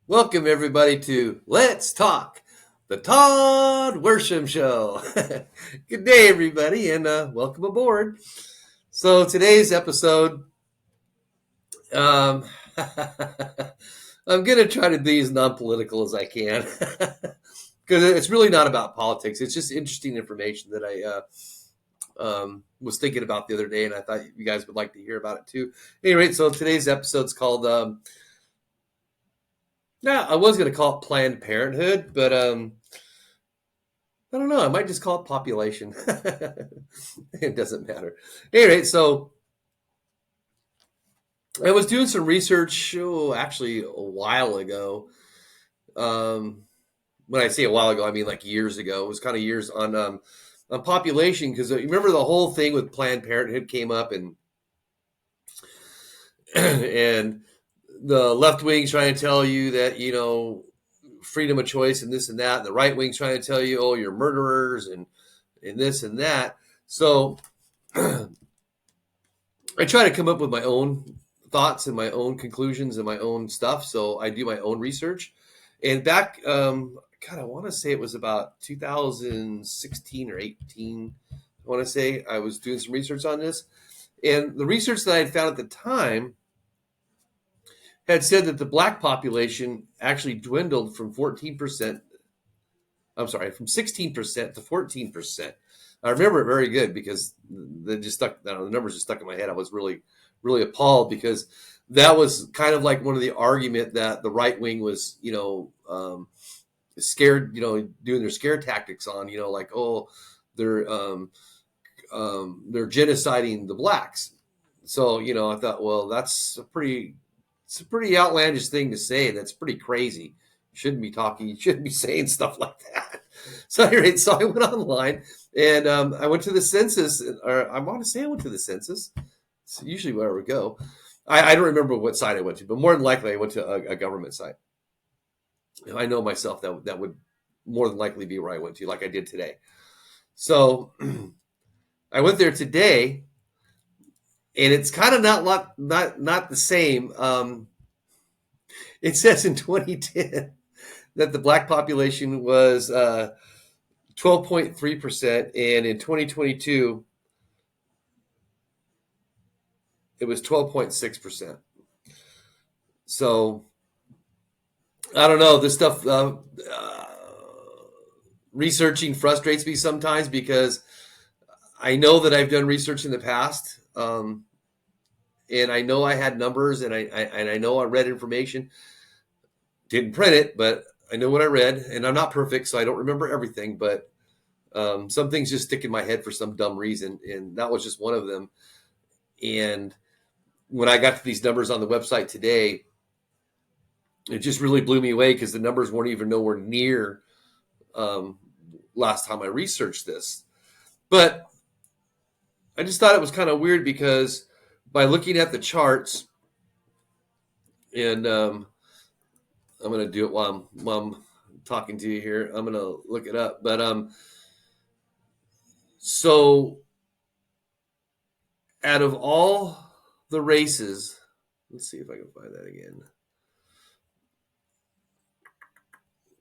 Welcome, everybody, to Let's Talk, the Todd Worsham Show. Good day, everybody, and welcome aboard. So, today's episode, um, I'm going to try to be as non political as I can because it's really not about politics. It's just interesting information that I was thinking about the other day, and I thought you guys would like to hear about it too. Anyway, so today's episode's called. Yeah, I was going to call it Planned Parenthood, but I don't know. I might just call it population. It doesn't matter. Anyway, so I was doing some research, actually a while ago. Um, when I say a while ago, I mean like years ago. It was kind of years on population because you remember the whole thing with Planned Parenthood came up and the left wing's trying to tell you that freedom of choice and this and that, and the right wing's trying to tell you, oh, you're murderers and this and that. So I try to come up with my own thoughts and my own conclusions and my own stuff. So I do my own research. And back, God, I want to say it was about 2016 or 18. I want to say I was doing some research on this. And the research that I had found at the time had said that the black population actually dwindled from 14%. I'm sorry, from 16% to 14%. I remember it very good because they just stuck. The numbers just stuck in my head. I was really, really appalled because that was kind of like one of the argument that the right wing was, scared, doing their scare tactics on, like, oh, they're they're genociding the blacks. So I thought, well, it's a pretty outlandish thing to say. That's pretty crazy. You shouldn't be talking. You shouldn't be saying stuff like that. So anyway, so I went online and I went to the census, or I want to say I went to the census. It's usually where I would go. I don't remember what site I went to, but more than likely I went to a government site. I know myself that would more than likely be where I went to, like I did today. So I went there today, and it's kind of not the same. It says in 2010 that the black population was 12.3%, and in 2022 it was 12.6%. So I don't know. This stuff researching frustrates me sometimes because I know that I've done research in the past, and I know I had numbers, and I know I read information. Didn't print it, but I know what I read, and I'm not perfect, so I don't remember everything. But some things just stick in my head for some dumb reason, and that was just one of them. And when I got to these numbers on the website today, it just really blew me away because the numbers weren't even nowhere near um, last time I researched this. But I just thought it was kind of weird because by looking at the charts, and I'm going to do it while I'm talking to you here. I'm going to look it up. But so out of all the races, let's see if I can find that again.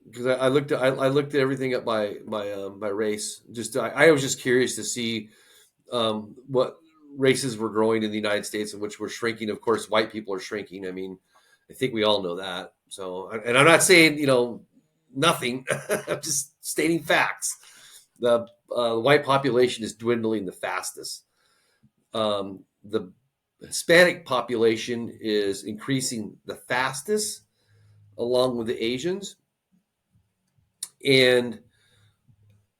Because I looked at everything up by race. Just I was just curious to see what races were growing in the United States and which were shrinking. Of course, white people are shrinking. I mean, I think we all know that. So, and I'm not saying nothing. I'm just stating facts. The white population is dwindling the fastest. The Hispanic population is increasing the fastest, along with the Asians. And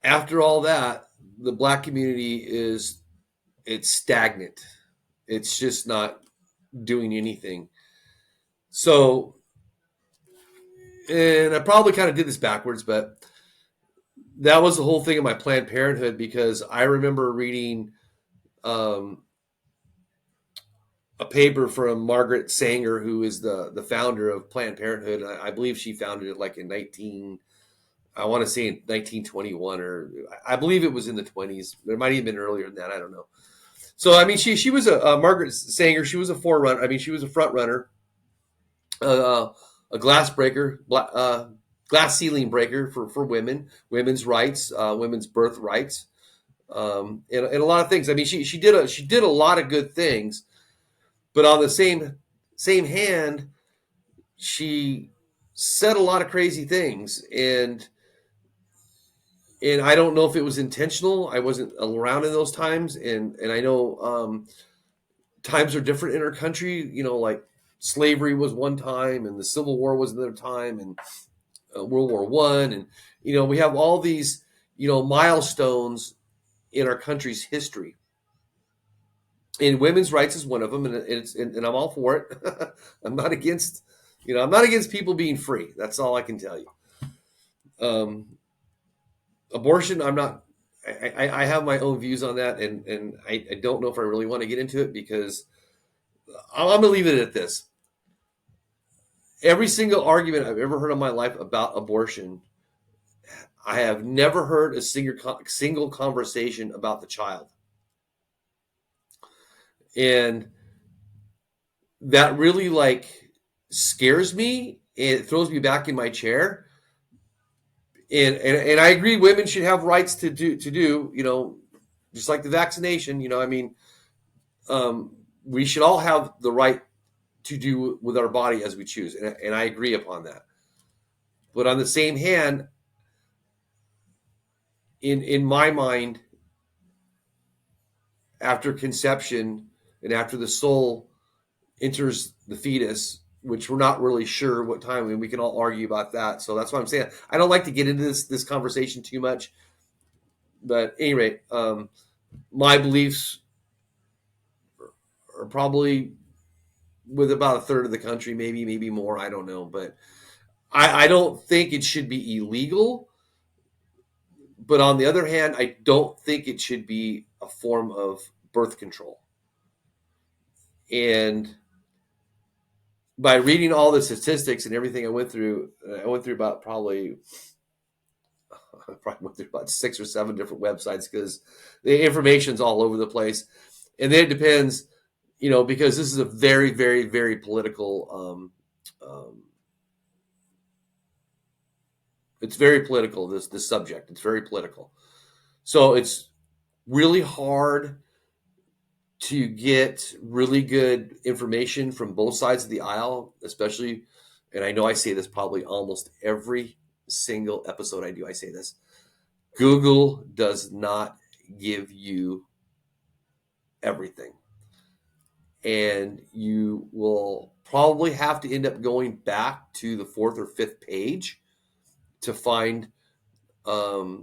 after all that, the black community it's stagnant. It's just not doing anything. So, and I probably kind of did this backwards, but that was the whole thing of my Planned Parenthood because I remember reading um, a paper from Margaret Sanger, who is the founder of Planned Parenthood. I believe she founded it like in 19. I want to say in 1921, or I believe it was in the 20s. It might have been earlier than that. I don't know. So I mean, she was a Margaret Sanger. She was a forerunner. I mean, she was a front runner, uh, a glass ceiling breaker for women, women's rights, women's birth rights, and a lot of things. I mean, she did a lot of good things, but on the same hand, she said a lot of crazy things, and I don't know if it was intentional. I wasn't around in those times, and I know times are different in our country. You know, like slavery was one time, and the Civil War was another time, and World War One, and we have all these milestones in our country's history. And women's rights is one of them, and I'm all for it. I'm not against I'm not against people being free. That's all I can tell you. Abortion, I'm not. I have my own views on that, and I don't know if I really want to get into it because I'm going to leave it at this. Every single argument I've ever heard in my life about abortion, I have never heard a single conversation about the child. And that really scares me, and it throws me back in my chair. And I agree women should have rights to do just like the vaccination. I mean, we should all have the right to do with our body as we choose, and I agree upon that. But on the same hand, in my mind, after conception and after the soul enters the fetus, which we're not really sure what time, and we can all argue about that. So that's what I'm saying. I don't like to get into this conversation too much, but at any rate, my beliefs are probably with about a third of the country, maybe more. I don't know, but I don't think it should be illegal. But on the other hand, I don't think it should be a form of birth control. And by reading all the statistics and everything I went through about probably went through about 6 or 7 different websites because the information's all over the place. And then it depends, because this is a very, very, very political, it's very political, this subject. It's very political. So it's really hard to get really good information from both sides of the aisle, especially, and I know I say this probably almost every single episode I do, I say this. Google does not give you everything. And you will probably have to end up going back to the 4th or 5th page to find a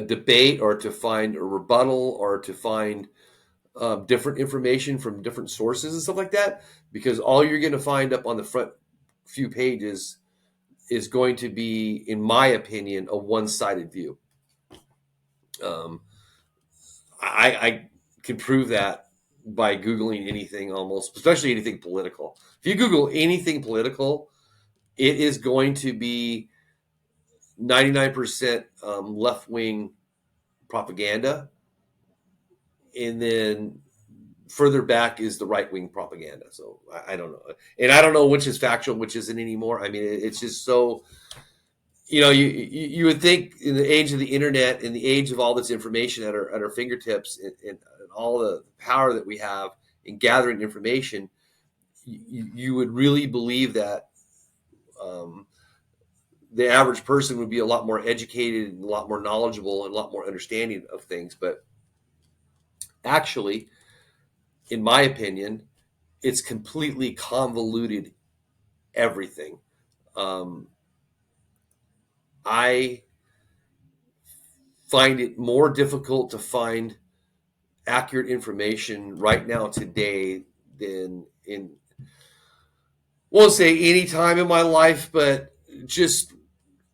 debate or to find a rebuttal or to find different information from different sources and stuff like that, because all you're going to find up on the front few pages is going to be, in my opinion, a one-sided view. I can prove that by Googling anything almost, especially anything political. If you Google anything political, it is going to be 99% left-wing propaganda, and then further back is the right-wing propaganda. So I don't know. And I don't know which is factual, which isn't anymore. I mean, it's just so, you would think in the age of the internet, in the age of all this information at our fingertips, and all the power that we have in gathering information, you would really believe that the average person would be a lot more educated and a lot more knowledgeable and a lot more understanding of things. But actually, in my opinion, it's completely convoluted everything. I find it more difficult to find accurate information right now today than in, won't say any time in my life, but just,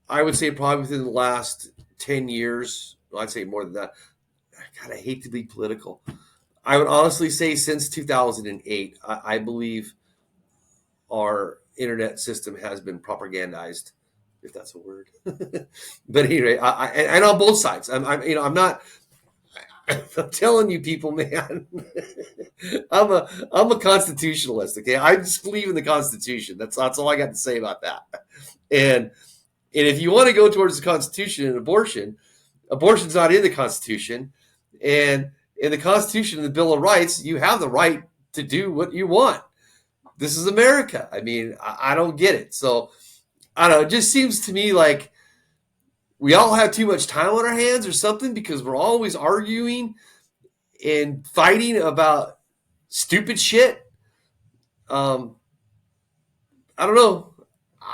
I would say probably within the last 10 years. Well, I'd say more than that. God, I hate to be political. I would honestly say since 2008, I believe our internet system has been propagandized, if that's a word. But anyway, and on both sides, I'm not. I'm telling you, people, man. I'm a constitutionalist. Okay, I just believe in the Constitution. That's all I got to say about that. And and if you want to go towards the Constitution and abortion, abortion's not in the Constitution, and in the Constitution and the Bill of Rights, you have the right to do what you want. This is America. I mean, I don't get it. So I don't know. It just seems to me like we all have too much time on our hands or something because we're always arguing and fighting about stupid shit. Um, I don't know.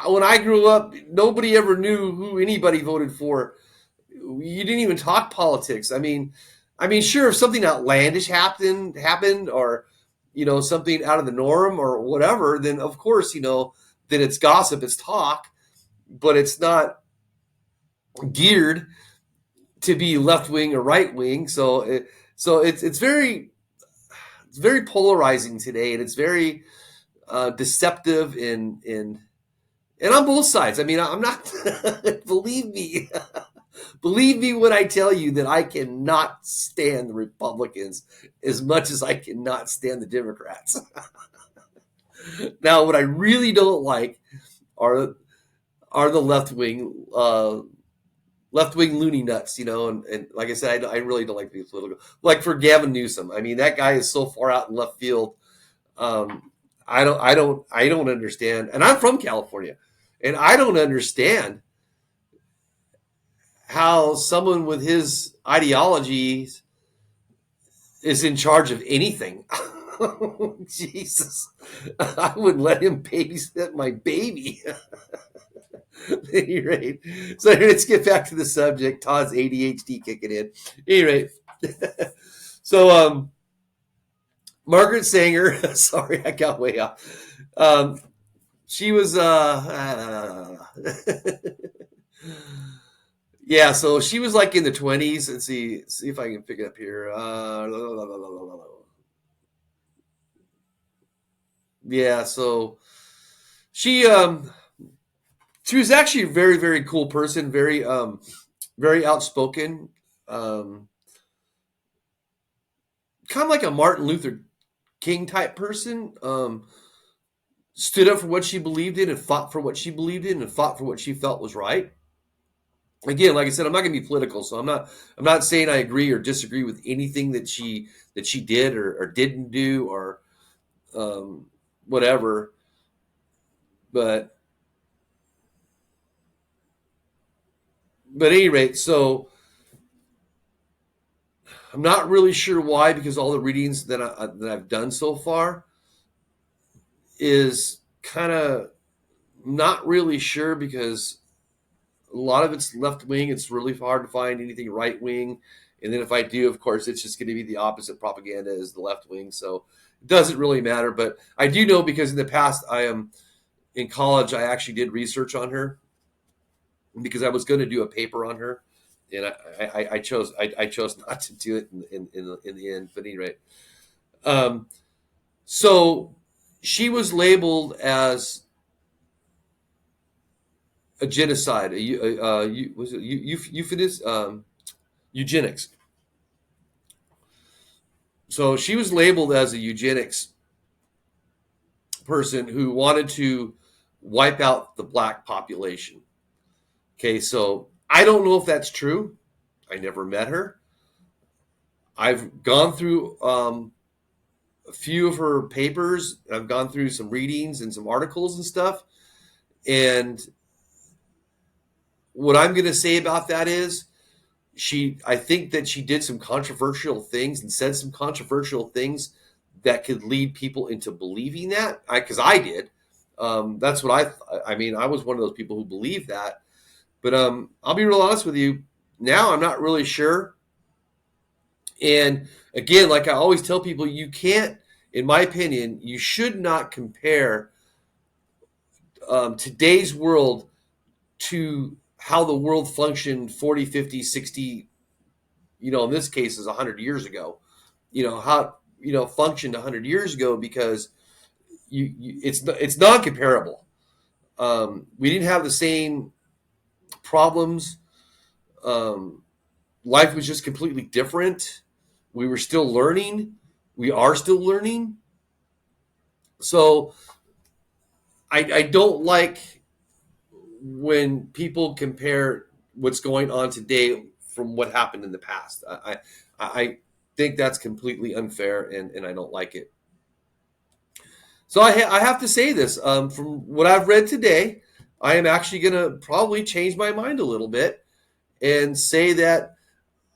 When I grew up, nobody ever knew who anybody voted for. You didn't even talk politics. Sure, if something outlandish happened, or something out of the norm or whatever, then of course then it's gossip, it's talk, but it's not geared to be left wing or right wing. It's very polarizing today, and it's very deceptive and on both sides. I mean, I'm not. Believe me, believe me when I tell you that I cannot stand the Republicans as much as I cannot stand the Democrats. Now, what I really don't like are the left wing loony nuts, and like I said, I really don't like to be political. Like for Gavin Newsom, I mean, that guy is so far out in left field. I don't understand, and I'm from California, and I don't understand how someone with his ideologies is in charge of anything. Jesus, I wouldn't let him babysit my baby. At any rate, so let's get back to the subject. Todd's ADHD kicking in. At any rate, so Margaret Sanger. Sorry, I got way off. She was yeah, so she was like in the 20s. Let's see if I can pick it up here. Yeah, so she she was actually a very, very cool person, very outspoken, kind of like a Martin Luther King type person. Stood up for what she believed in and fought for what she believed in and fought for what she felt was right. Again, like I said, I'm not going to be political, so I'm not saying I agree or disagree with anything that she did or didn't do or whatever. But at any rate, so I'm not really sure why, because all the readings that I've done so far is kind of not really sure, because a lot of it's left wing. It's really hard to find anything right wing, and then if I do, of course, it's just going to be the opposite propaganda as the left wing. So it doesn't really matter. But I do know, because in the past, I am in college, I actually did research on her because I was going to do a paper on her, and I chose not to do it in the end. But anyway, um, so she was labeled as a genocide. Was it euphemist, eugenics. So she was labeled as a eugenics person who wanted to wipe out the black population. Okay, so I don't know if that's true. I never met her. I've gone through a few of her papers. I've gone through some readings and some articles and stuff. And what I'm going to say about that is, I think that she did some controversial things and said some controversial things that could lead people into believing that. Because I did. That's what I was one of those people who believed that. But I'll be real honest with you. Now I'm not really sure. And again, like I always tell people, you can't, in my opinion, you should not compare today's world to how the world functioned 40, 50, 60, in this case is 100 years ago. How functioned 100 years ago, because it's non-comparable. We didn't have the same problems. Life was just completely different. We were still learning. We are still learning. So I don't like when people compare what's going on today from what happened in the past. I think that's completely unfair, and I don't like it. So I have to say this, from what I've read today, I am actually going to probably change my mind a little bit and say that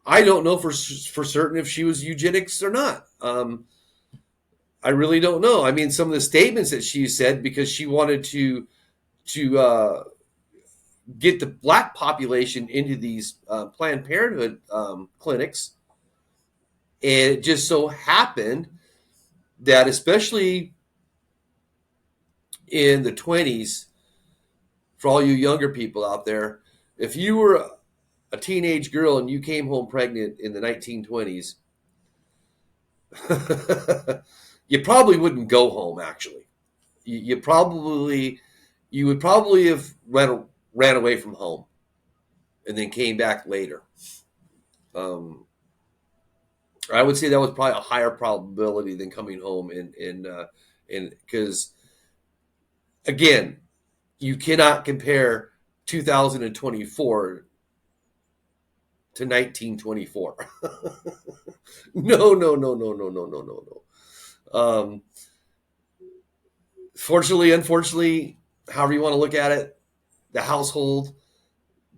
I don't know for certain if she was eugenics or not. I really don't know. I mean, some of the statements that she said, because she wanted to get the black population into these Planned Parenthood clinics, and it just so happened that, especially in the 20s, for all you younger people out there, if you were a teenage girl and you came home pregnant in the 1920s, you probably wouldn't go home. Actually, you would probably have ran away from home and then came back later. Um, I would say that was probably a higher probability than coming home, and because again, you cannot compare 2024 to 1924. No, no, no, no, no, no, no, no, no. Fortunately, unfortunately, however you want to look at it, the household,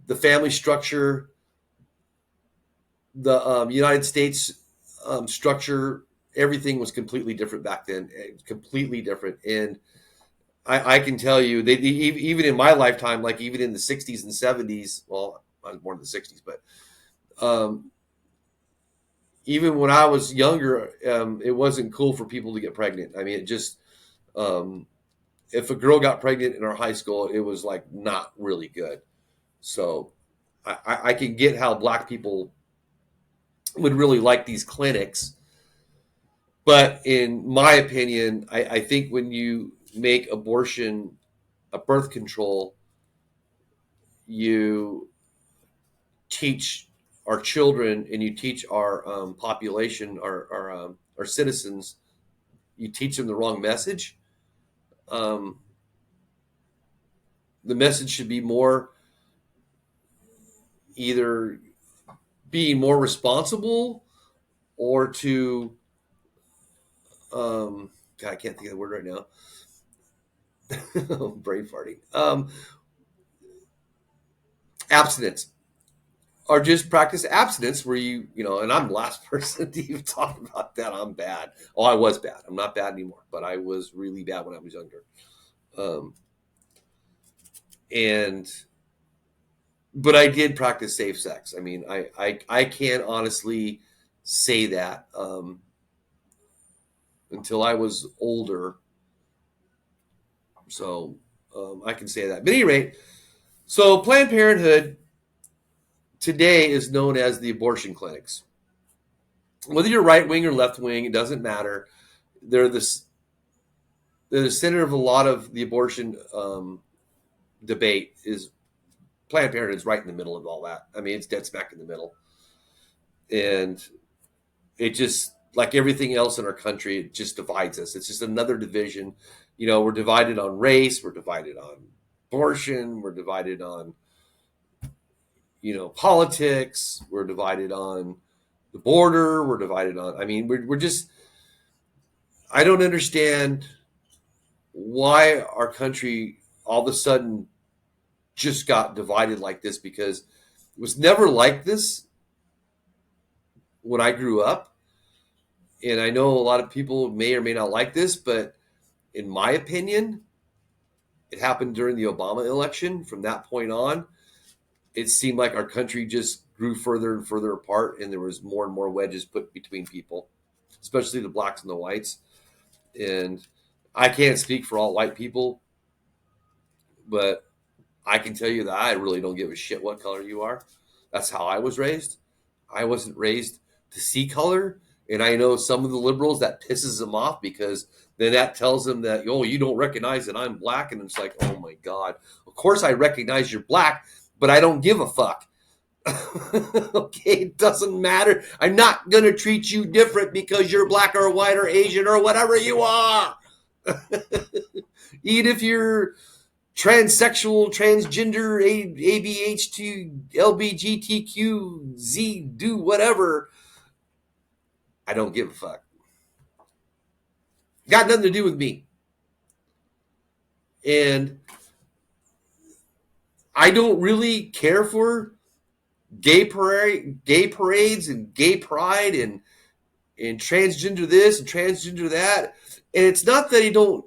the family structure, the United States structure, everything was completely different back then. Completely different. And I can tell you, even in my lifetime, like even in the 60s and 70s, well, I was born in the 60s, but um, even when I was younger, it wasn't cool for people to get pregnant. I mean, it just, um, if a girl got pregnant in our high school, it was like not really good. So I can get how black people would really like these clinics. But in my opinion, I think when you make abortion a birth control, you teach our children and you teach our population, our citizens, you teach them the wrong message. Um, the message should be more either being more responsible or to God, I can't think of the word right now. Brain farting. Abstinence, or just practice abstinence, where and I'm the last person to even talk about that. I'm bad. Oh, I was bad. I'm not bad anymore, but I was really bad when I was younger. Um, and but I did practice safe sex. I mean, I can't honestly say that until I was older. So I can say that. But at any rate, so Planned Parenthood today is known as the abortion clinics. Whether you're right wing or left wing, it doesn't matter. They're the center of a lot of the abortion debate. Is Planned Parenthood is right in the middle of all that. I mean, it's dead smack in the middle, and it just, like everything else in our country, it just divides us. It's just another division. We're divided on race. We're divided on abortion. We're divided on politics. We're divided on the border. We're divided on. I mean, we're just. I don't understand why our country all of a sudden just got divided like this, because it was never like this when I grew up. And I know a lot of people may or may not like this, but in my opinion, it happened during the Obama election. From that point on, it seemed like our country just grew further and further apart, and there was more and more wedges put between people, especially the blacks and the whites. And I can't speak for all white people, but I can tell you that I really don't give a shit what color you are. That's how I was raised. I wasn't raised to see color. And I know some of the liberals, that pisses them off, because then that tells them that, oh, you don't recognize that I'm black. And it's like, oh my God, of course I recognize you're black, but I don't give a fuck. Okay, it doesn't matter. I'm not going to treat you different because you're black or white or Asian or whatever you are. Even if you're transsexual, transgender, ABH2, LBGTQ, Z, do whatever. I don't give a fuck. Got nothing to do with me. And I don't really care for gay parades and gay pride and transgender this and transgender that. And it's not that I don't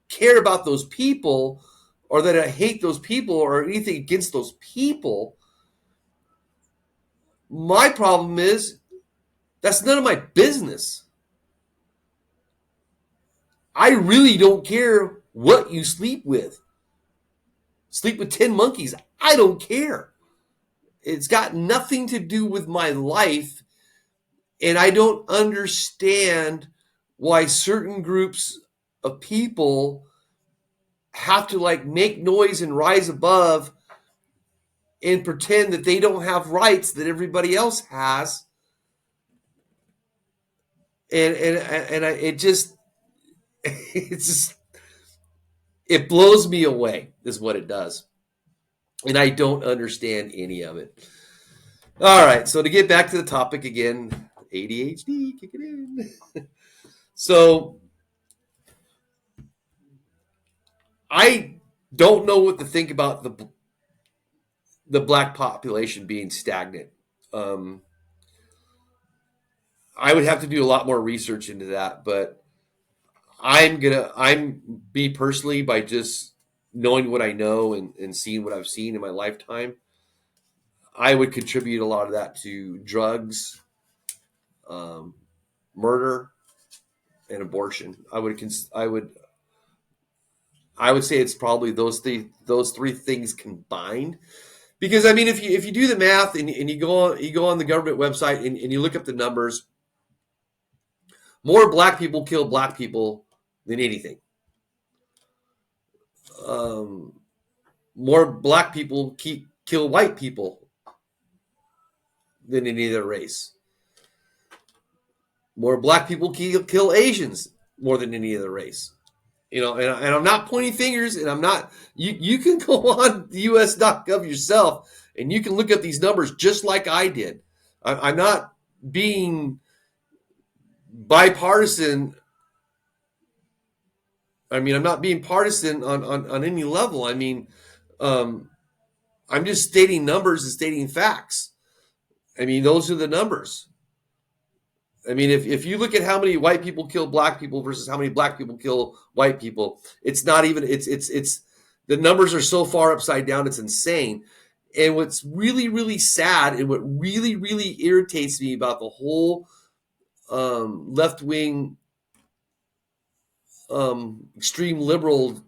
care about those people or that I hate those people or anything against those people. My problem is that's none of my business. I really don't care what you sleep with. Sleep with 10 monkeys. I don't care. It's got nothing to do with my life. And I don't understand why certain groups of people have to like make noise and rise above and pretend that they don't have rights that everybody else has. It just it's just it blows me away is what it does. And I don't understand any of it. All right, so to get back to the topic again, ADHD, kick it in. So I don't know what to think about the black population being stagnant. Um, I would have to do a lot more research into that, but I'm me personally by just knowing what I know and seeing what I've seen in my lifetime. I would contribute a lot of that to drugs, um, murder, and abortion. I would say it's probably those three things combined. Because I mean, if you do the math and you go on the government website and you look up the numbers, more black people kill black people than anything. Um, More black people kill white people than any other race. More black people kill Asians more than any other race. You know, and I'm not pointing fingers, and I'm not. You can go on US.gov yourself, and you can look up these numbers just like I did. I'm not being bipartisan. I mean, I'm not being partisan on any level. I mean, um, I'm just stating numbers and stating facts. I mean, those are the numbers. I mean, if you look at how many white people kill black people versus how many black people kill white people, it's not even it's the numbers are so far upside down, it's insane. And what's really really sad and what really really irritates me about the whole left wing extreme liberal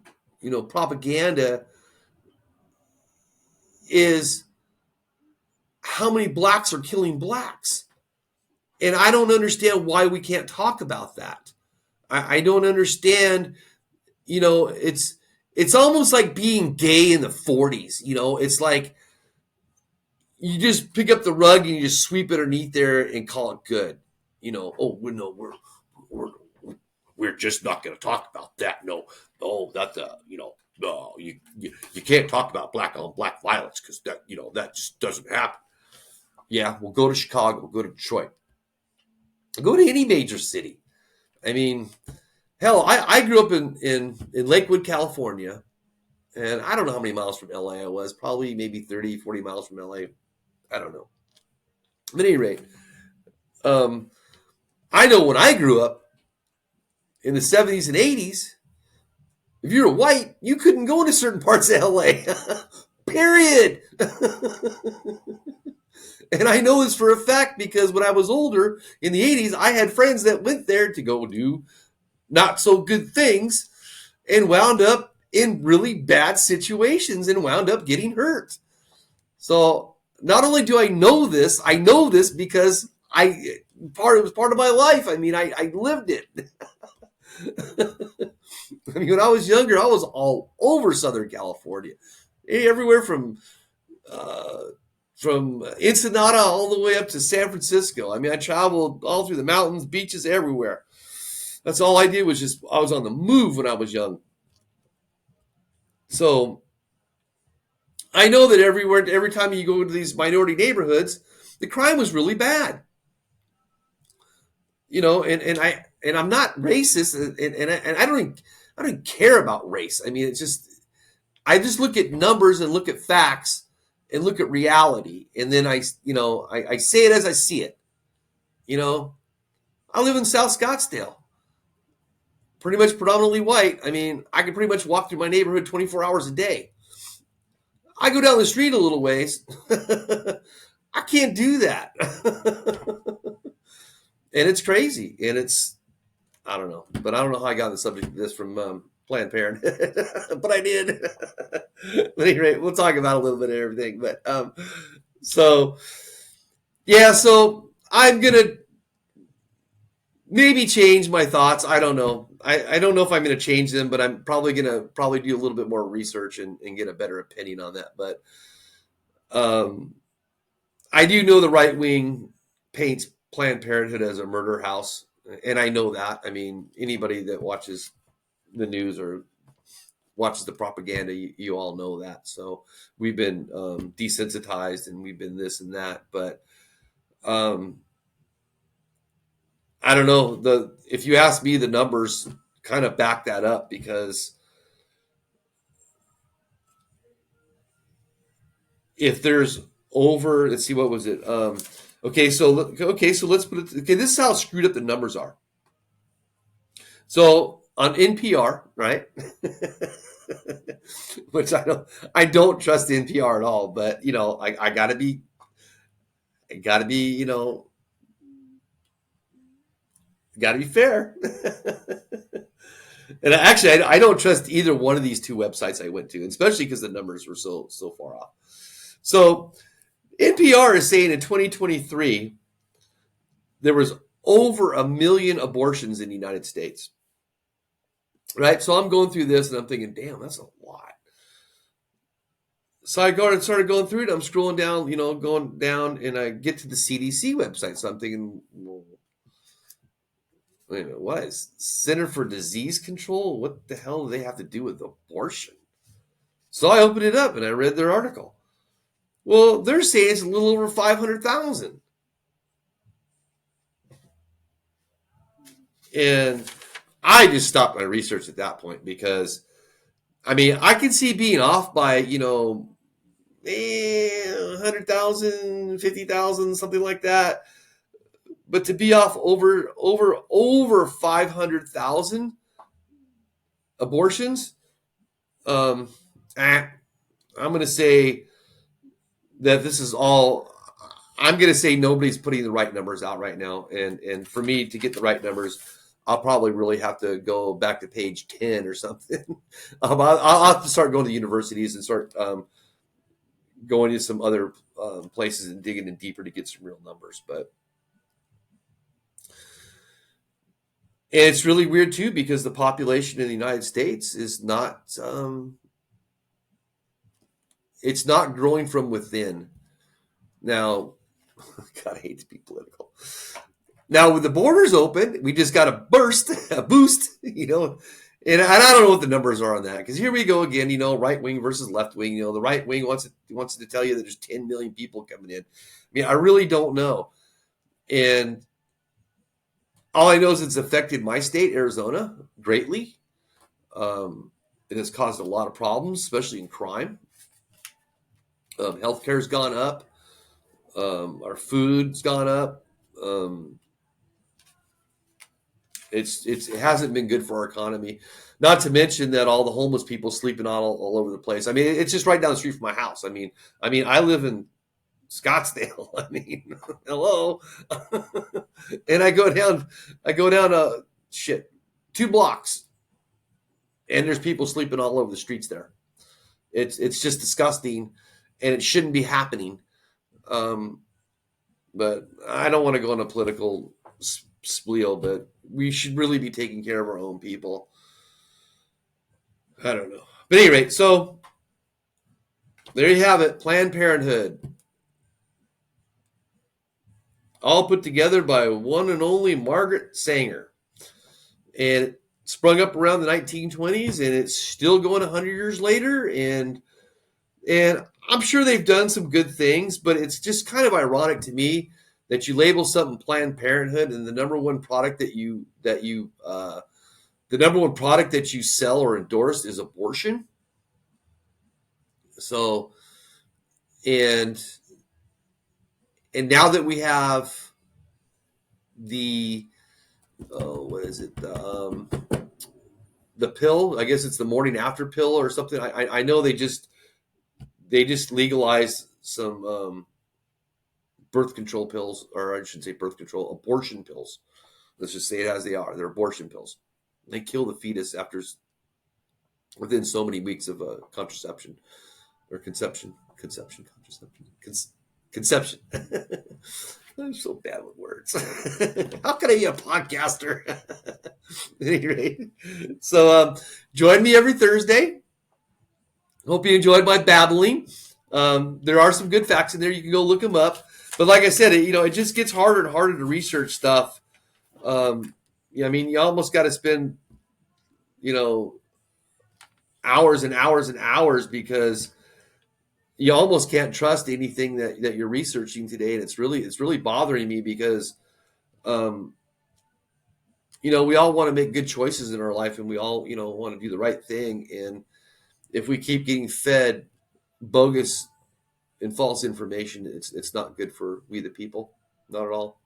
propaganda is how many blacks are killing blacks. And I don't understand why we can't talk about that. I don't understand. It's almost like being gay in the 40s. It's like you just pick up the rug and you just sweep it underneath there and call it good. Oh, no, we're we're just not going to talk about that. No, that's no, you can't talk about black on black violence because that just doesn't happen. Yeah, we'll go to Chicago, we'll go to Detroit, we'll go to any major city. I mean, hell, I grew up in Lakewood, California, and I don't know how many miles from LA I was, probably maybe 30, 40 miles from LA. I don't know. At any rate, I know when I grew up in the 70s and 80s, if you were white, you couldn't go into certain parts of LA. Period. And I know this for a fact because when I was older in the 80s, I had friends that went there to go do not so good things and wound up in really bad situations and wound up getting hurt. So not only do I know this because it was part of my life. I mean, I lived it. I mean, when I was younger, I was all over Southern California, everywhere from from Ensenada all the way up to San Francisco. I mean, I traveled all through the mountains, beaches, everywhere. That's all I did was just, I was on the move when I was young. So I know that everywhere, every time you go to these minority neighborhoods, the crime was really bad. And I'm not racist, and I don't care about race. I mean, it's just I just look at numbers and look at facts and look at reality, and then I say it as I see it. You know, I live in South Scottsdale, pretty much predominantly white. I mean, I can pretty much walk through my neighborhood 24 hours a day. I go down the street a little ways. I can't do that. And it's crazy. And I don't know. But I don't know how I got the subject of this from Planned Parenthood. But I did. But anyway, we'll talk about a little bit of everything. But so, yeah, so I'm going to maybe change my thoughts. I don't know. I don't know if I'm going to change them, but I'm probably going to do a little bit more research and get a better opinion on that. But I do know the right wing paints Planned Parenthood as a murder house, and I know that. I mean, anybody that watches the news or watches the propaganda, you all know that. So we've been desensitized, and we've been this and that. But I don't know. If you ask me, the numbers kind of back that up, because if there's over, let's see, what was it? So let's put it. Okay, this is how screwed up the numbers are. So on NPR, right? Which I don't trust NPR at all. But I gotta be, gotta be fair. And actually, I don't trust either one of these two websites I went to, especially because the numbers were so far off. So NPR is saying in 2023 there was over 1 million abortions in the United States. Right? So I'm going through this and I'm thinking, damn, that's a lot. So I started going through it. I'm scrolling down, going down, and I get to the CDC website. So I'm thinking, well, wait a minute, what is Center for Disease Control? What the hell do they have to do with abortion? So I opened it up and I read their article. Well, they're saying it's a little over 500,000. And I just stopped my research at that point, because, I mean, I can see being off by, 100,000, 50,000, something like that. But to be off over 500,000 abortions, I'm going to say that this is all. I'm going to say nobody's putting the right numbers out right now, and for me to get the right numbers, I'll probably really have to go back to page 10 or something. I'll have to start going to universities and start going to some other places and digging in deeper to get some real numbers. But and it's really weird too, because the population in the United States is not it's not growing from within. Now, God, I hate to be political. Now, with the borders open, we just got a boost, and I don't know what the numbers are on that, because here we go again, right wing versus left wing. The right wing wants to tell you that there's 10 million people coming in. I mean, I really don't know. And all I know is it's affected my state, Arizona, greatly. It has caused a lot of problems, especially in crime. Healthcare's gone up. Our food's gone up. It hasn't been good for our economy. Not to mention that all the homeless people sleeping all over the place. I mean, it's just right down the street from my house. I mean, I live in Scottsdale. I mean, hello. And I go down 2 blocks, and there's people sleeping all over the streets there. It's just disgusting, and it shouldn't be happening. But I don't want to go on a political spiel, but we should really be taking care of our own people. I don't know. But anyway, so there you have it. Planned Parenthood. all put together by one and only Margaret Sanger. And it sprung up around the 1920s, and it's still going 100 years later. And I'm sure they've done some good things, but it's just kind of ironic to me that you label something Planned Parenthood, and the number one product the number one product that you sell or endorse is abortion. So and and now that we have the what is it the pill? I guess it's the morning after pill or something. I know they just legalized some birth control pills, or I shouldn't say birth control, abortion pills. Let's just say it as they are. They're abortion pills. They kill the fetus after within so many weeks of contraception or conception. I'm so bad with words. How can I be a podcaster? At any rate, so join me every Thursday. Hope you enjoyed my babbling. There are some good facts in there. You can go look them up. But like I said, it just gets harder and harder to research stuff. I mean, you almost got to spend, hours and hours and hours because you almost can't trust anything that you're researching today. And it's really bothering me because, we all want to make good choices in our life, and we all, want to do the right thing. And if we keep getting fed bogus and false information, it's not good for we the people. Not at all.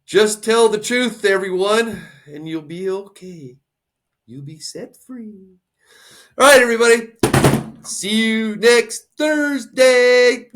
Just tell the truth, everyone, and you'll be okay. You'll be set free. All right, everybody. See you next Thursday.